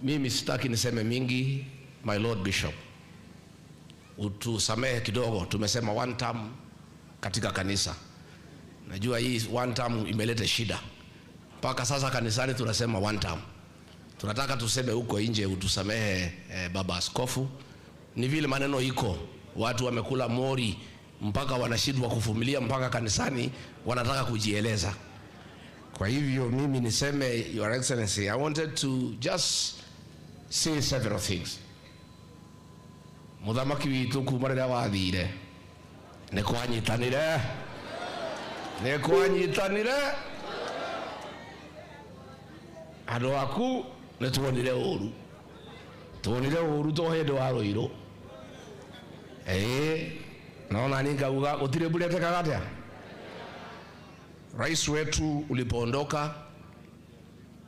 Mimi sitaki niseme mingi, my Lord Bishop. Utusamehe kidogo, tumesema one term katika kanisa. Najua hii one term imeleta shida. Mpaka sasa kanisani tunasema one term. Tunataka tuseme huko nje, utusamehe baba askofu. Ni vile maneno iko, watu wamekula mori mpaka wanashindwa kuvumilia, mpaka kanisani wanataka kujieleza. Kwa hivyo mimi niseme, Your Excellency, I wanted to just say several things. Muthamaki witu kumarira wathire ne kwanyitanire andu aku ne tuonire uru to hendo wa roiro naona nikauga utire bulete kagatia. Rais wetu ulipoondoka,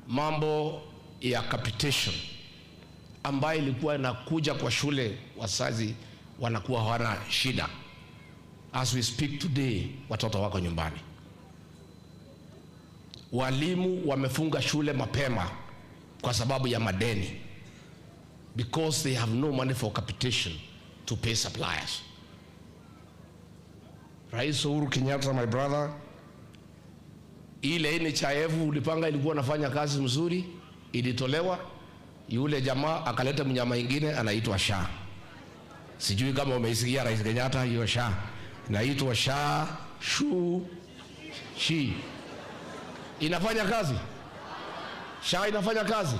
mambo ya capitation ambayo ilikuwa inakuja kwa shule, wazazi wanakuwa hawana shida. As we speak today, watoto wako nyumbani. Walimu wamefunga shule mapema kwa sababu ya madeni, because they have no money for capitation to pay suppliers. Rais Uhuru Kenyatta, my brother, ile NHIF ulipanga ilikuwa nafanya kazi mzuri, ilitolewa. Yule jamaa akaleta mnyama ingine anaitwa SHA. Sijui kama umeisikia Rais Kenyatta, hiyo SHA inaitwa SHA Shi. Inafanya kazi? SHA inafanya kazi?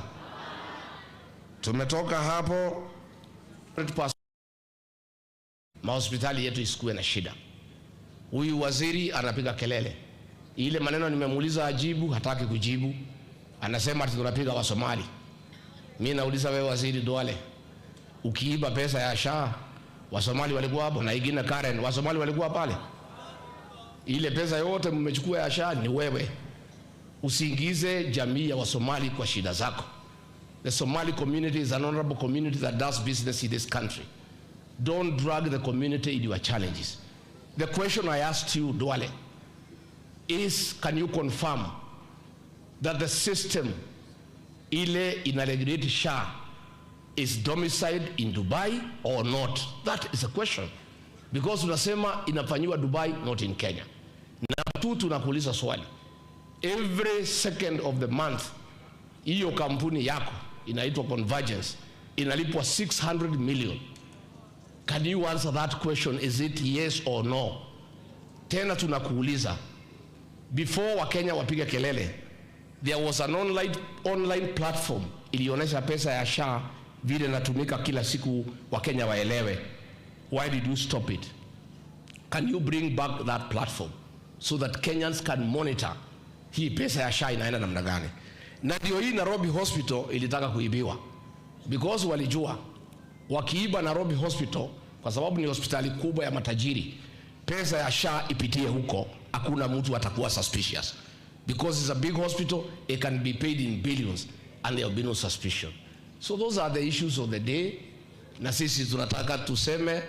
Tumetoka hapo, mahospitali yetu isikuwe na shida. Huyu waziri anapiga kelele. Ile maneno nimemuuliza ajibu, hataki kujibu. Anasema ati tunapiga wa Somali. Mimi nauliza wewe waziri Duale, ukiiba pesa ya SHA, wa Somali walikuwa hapo? Na ingine Karen, wa Somali walikuwa pale? Ile pesa yote mmechukua ya SHA ni wewe. Usiingize jamii ya wa Somali kwa shida zako. The Somali community is an honorable community that does business in this country. Don't drag the community in your challenges. The question I asked you, Duale, is can you confirm that the system ile inaregulate SHA is domiciled in Dubai or not? That is a question, because unasema inafanyiwa Dubai, not in Kenya. Number two, tunakuuliza swali, every second of the month hiyo kampuni yako inaitwa Convergence inalipwa 600 million. Can you answer that question? Is it yes or no? Tena tunakuuliza, before Wakenya wapiga kelele, there was an online platform ilionyesha pesa ya SHA vile natumika kila siku, Wakenya waelewe. Why did you stop it? Can you bring back that platform so that Kenyans can monitor hii pesa ya SHA inaenda namna gani? Na ndio hii Nairobi Hospital ilitaka kuibiwa, because walijua wakiiba Nairobi Hospital, kwa sababu ni hospitali kubwa ya matajiri, pesa ya SHA ipitie huko, hakuna mtu atakuwa suspicious. Because it's a big hospital, it can be paid in billions and there will be no suspicion. So those are the issues of the day. Na sisi tunataka tuseme